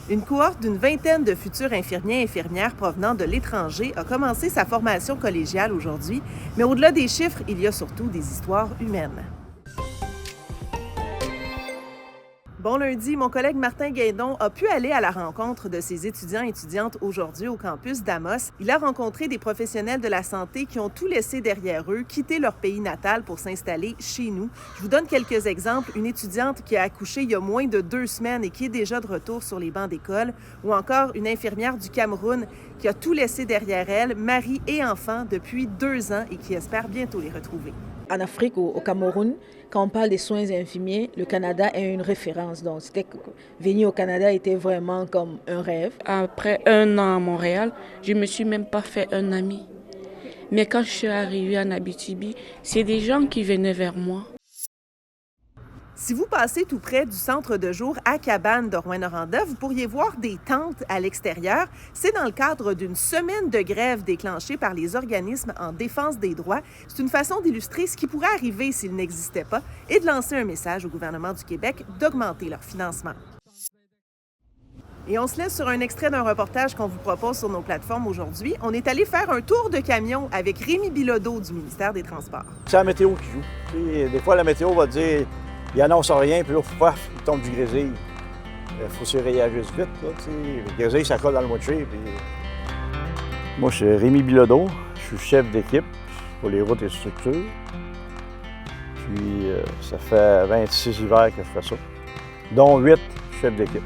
Une cohorte d'une vingtaine de futurs infirmiers et infirmières provenant de l'étranger a commencé sa formation collégiale aujourd'hui, mais au-delà des chiffres, il y a surtout des histoires humaines. Bon lundi, mon collègue Martin Guindon a pu aller à la rencontre de ses étudiants et étudiantes aujourd'hui au campus d'Amos. Il a rencontré des professionnels de la santé qui ont tout laissé derrière eux, quitté leur pays natal pour s'installer chez nous. Je vous donne quelques exemples. Une étudiante qui a accouché il y a moins de 2 semaines et qui est déjà de retour sur les bancs d'école, ou encore une infirmière du Cameroun qui a tout laissé derrière elle, mari et enfant, depuis 2 ans et qui espère bientôt les retrouver. En Afrique, au Cameroun, quand on parle des soins infirmiers, le Canada est une référence. Donc, venir au Canada était vraiment comme un rêve. Après 1 an à Montréal, je ne me suis même pas fait un ami. Mais quand je suis arrivée en Abitibi, c'est des gens qui venaient vers moi. Si vous passez tout près du centre de jour à Cabane de Rouyn-Noranda, vous pourriez voir des tentes à l'extérieur. C'est dans le cadre d'une semaine de grève déclenchée par les organismes en défense des droits. C'est une façon d'illustrer ce qui pourrait arriver s'il n'existait pas et de lancer un message au gouvernement du Québec d'augmenter leur financement. Et on se laisse sur un extrait d'un reportage qu'on vous propose sur nos plateformes aujourd'hui. On est allé faire un tour de camion avec Rémi Bilodeau du ministère des Transports. C'est la météo qui joue. Des fois, la météo va dire il annonce rien, puis là, paf, il tombe du grésil. Il faut se réagir vite. Là, le grésil, ça colle dans le mois de juillet. Puis... Moi, je suis Rémi Bilodeau. Je suis chef d'équipe pour les routes et structures. Puis, ça fait 26 hivers que je fais ça, dont 8 chefs d'équipe.